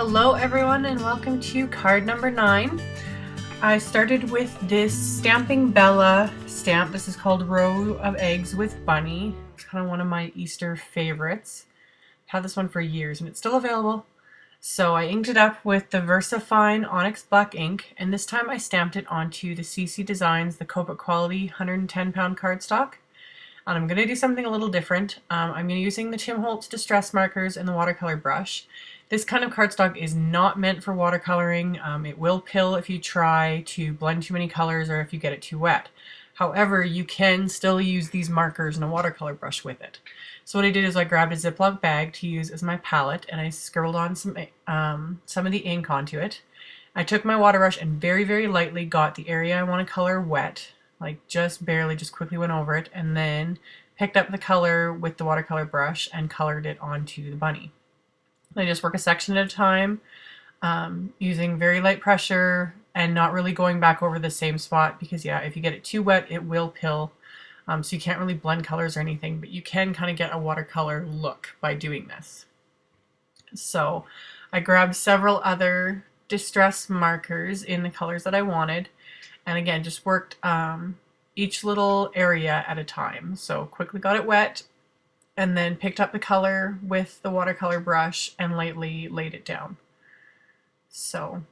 Hello everyone and welcome to card number 9. I started with this Stamping Bella stamp. This is called Row of Eggs with Bunny. It's kind of one of my Easter favorites. I've had this one for years and it's still available. So I inked it up with the VersaFine Onyx Black ink, and this time I stamped it onto the CC Designs, the Copic Quality 110 pound cardstock. And I'm going to do something a little different. I'm going to be using the Tim Holtz Distress Markers and the watercolor brush. This kind of cardstock is not meant for watercoloring. It will pill if you try to blend too many colors or if you get it too wet. However, you can still use these markers and a watercolor brush with it. So what I did is I grabbed a Ziploc bag to use as my palette, and I scribbled on some of the ink onto it. I took my water brush and very, very lightly got the area I want to color wet, like just barely, just quickly went over it, and then picked up the color with the watercolor brush and colored it onto the bunny. I just work a section at a time, using very light pressure and not really going back over the same spot, because yeah, if you get it too wet, it will pill. So you can't really blend colors or anything, but you can kind of get a watercolor look by doing this. So I grabbed several other distress markers in the colors that I wanted, and again just worked each little area at a time. So quickly got it wet, and then picked up the color with the watercolor brush and lightly laid it down. So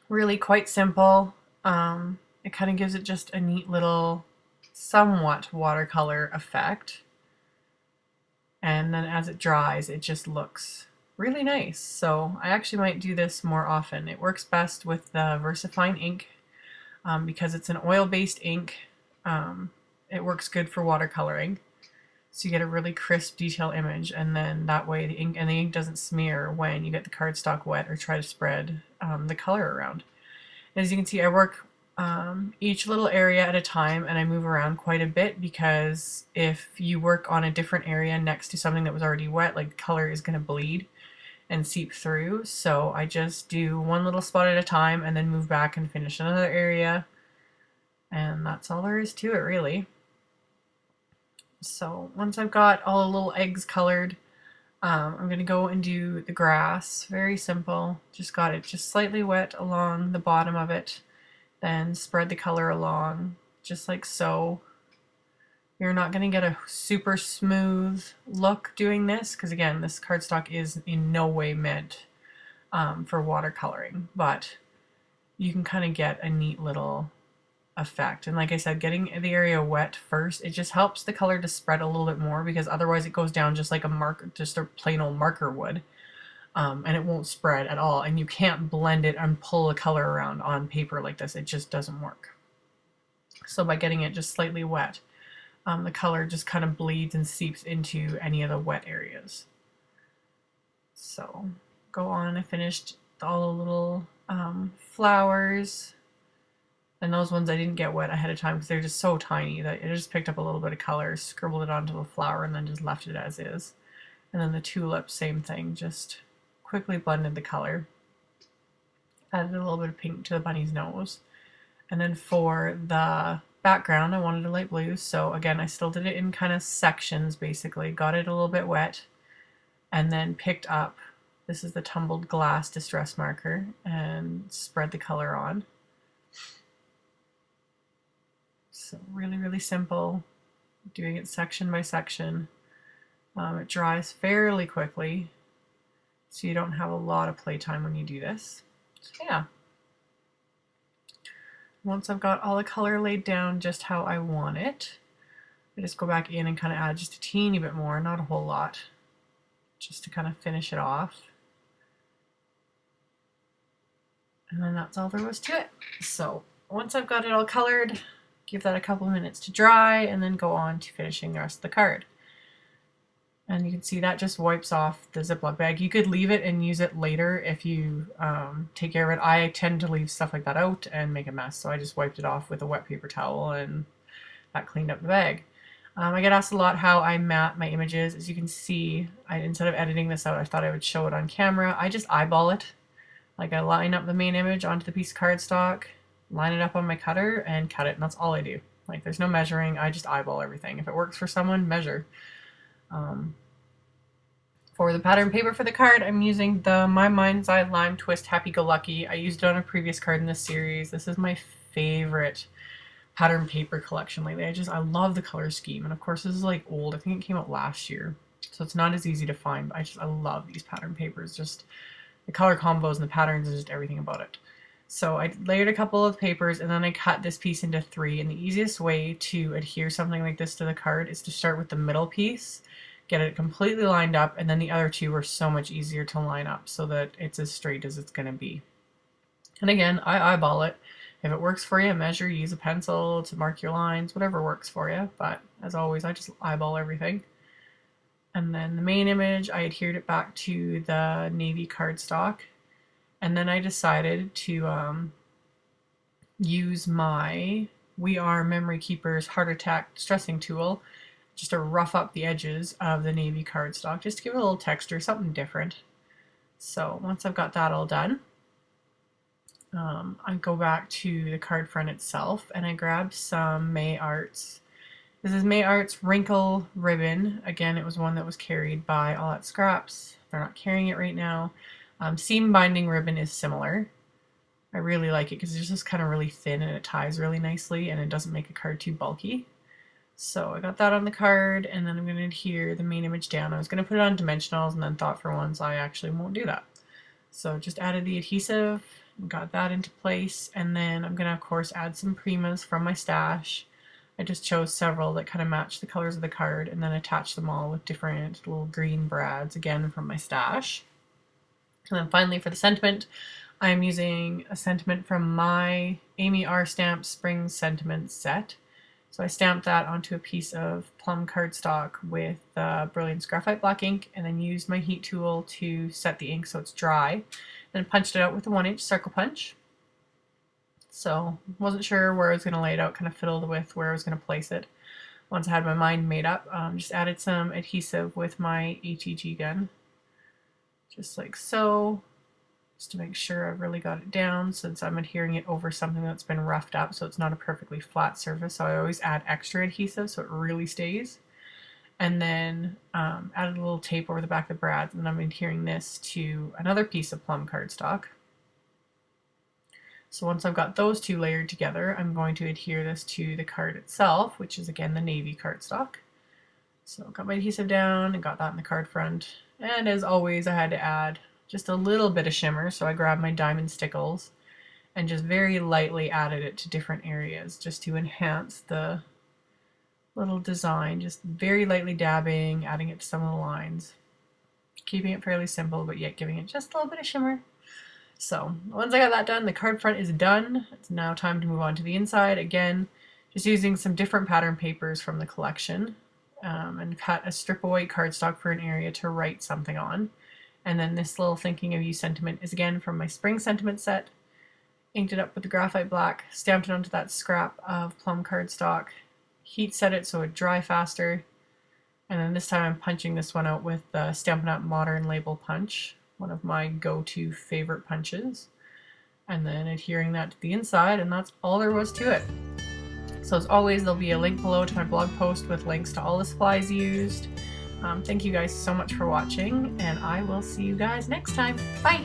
really quite simple. It kind of gives it just a neat little somewhat watercolor effect, and then as it dries it just looks really nice. So I actually might do this more often. It works best with the VersaFine ink because it's an oil-based ink. It works good for watercoloring, so you get a really crisp detail image, and then that way the ink doesn't smear when you get the cardstock wet or try to spread the color around. As you can see, I work each little area at a time, and I move around quite a bit, because if you work on a different area next to something that was already wet, like color is going to bleed and seep through. So I just do one little spot at a time and then move back and finish another area, and that's all there is to it really. So once I've got all the little eggs colored, I'm going to go and do the grass. Very simple. Just got it just slightly wet along the bottom of it, then spread the color along just like so. You're not going to get a super smooth look doing this, because again, this cardstock is in no way meant for watercoloring, but you can kind of get a neat little effect. And like I said, getting the area wet first, it just helps the color to spread a little bit more, because otherwise it goes down just like a marker, just a plain old marker would. And it won't spread at all, and you can't blend it and pull a color around on paper like this. It just doesn't work. So by getting it just slightly wet, the color just kind of bleeds and seeps into any of the wet areas. So go on, I finished all the little flowers, and those ones I didn't get wet ahead of time because they're just so tiny that I just picked up a little bit of color, scribbled it onto the flower, and then just left it as is. And then the tulips, same thing, just quickly blended the color, added a little bit of pink to the bunny's nose. And then for the background, I wanted a light blue, so again I still did it in kind of sections basically, got it a little bit wet, and then picked up, this is the Tumbled Glass Distress Marker, and spread the color on. So really, really simple, doing it section by section. It dries fairly quickly, so you don't have a lot of playtime when you do this. So yeah. Once I've got all the color laid down just how I want it, I just go back in and kind of add just a teeny bit more, not a whole lot, just to kind of finish it off. And then that's all there was to it. So once I've got it all colored, give that a couple of minutes to dry, and then go on to finishing the rest of the card. And you can see that just wipes off the Ziploc bag. You could leave it and use it later if you take care of it. I tend to leave stuff like that out and make a mess, so I just wiped it off with a wet paper towel, and that cleaned up the bag. I get asked a lot how I map my images. As you can see, instead of editing this out, I thought I would show it on camera. I just eyeball it. Like, I line up the main image onto the piece of cardstock, line it up on my cutter, and cut it, and that's all I do. Like, there's no measuring. I just eyeball everything. If it works for someone, measure. For the pattern paper for the card, I'm using the My Mind's Eye Lime Twist Happy Go Lucky. I used it on a previous card in this series. This is my favorite pattern paper collection lately. I love the color scheme, and of course this is like old. I think it came out last year, so it's not as easy to find, but I love these pattern papers. Just the color combos and the patterns and just everything about it. So I layered a couple of papers and then I cut this piece into 3, and the easiest way to adhere something like this to the card is to start with the middle piece, get it completely lined up, and then the other 2 are so much easier to line up so that it's as straight as it's going to be. And again, I eyeball it. If it works for you, measure, use a pencil to mark your lines, whatever works for you. But as always, I just eyeball everything. And then the main image, I adhered it back to the navy cardstock. And then I decided to use my AmyR Memory Keeper's Heart Attack Stressing Tool just to rough up the edges of the navy cardstock, just to give it a little texture, something different. So once I've got that all done, I go back to the card front itself and I grab some AmyR's. This is AmyR's wrinkle ribbon. Again, it was one that was carried by All That Scraps. They're not carrying it right now. Seam binding ribbon is similar. I really like it because it's just kind of really thin and it ties really nicely and it doesn't make a card too bulky. So I got that on the card, and then I'm going to adhere the main image down. I was going to put it on dimensionals and then thought for once I actually won't do that. So just added the adhesive, got that into place, and then I'm going to of course add some Primas from my stash. I just chose several that kind of match the colors of the card and then attach them all with different little green brads, again from my stash. And then finally for the sentiment, I'm using a sentiment from my AmyR Stamp Spring Sentiment set. So I stamped that onto a piece of plum cardstock with Brilliance Graphite Black ink, and then used my heat tool to set the ink so it's dry. Then punched it out with a 1-inch circle punch. So wasn't sure where I was going to lay it out, kind of fiddled with where I was going to place it. Once I had my mind made up, just added some adhesive with my HEG gun, just like so, just to make sure I've really got it down, since I'm adhering it over something that's been roughed up, so it's not a perfectly flat surface. So I always add extra adhesive so it really stays. And then added a little tape over the back of the brads, and I'm adhering this to another piece of plum cardstock. So once I've got those 2 layered together, I'm going to adhere this to the card itself, which is again the navy cardstock. So got my adhesive down and got that in the card front. And as always, I had to add just a little bit of shimmer, so I grabbed my diamond stickles and just very lightly added it to different areas just to enhance the little design, just very lightly dabbing, adding it to some of the lines, keeping it fairly simple but yet giving it just a little bit of shimmer. So once I got that done, the card front is done. It's now time to move on to the inside. Again, just using some different pattern papers from the collection, and cut a strip of white cardstock for an area to write something on. And then this little Thinking of You sentiment is again from my Spring Sentiment set. Inked it up with the graphite black, stamped it onto that scrap of plum cardstock, heat set it so it dry faster, and then this time I'm punching this one out with the Stampin' Up! Modern Label Punch, one of my go-to favorite punches, and then adhering that to the inside, and that's all there was to it. So as always, there'll be a link below to my blog post with links to all the supplies used. Thank you guys so much for watching, and I will see you guys next time. Bye!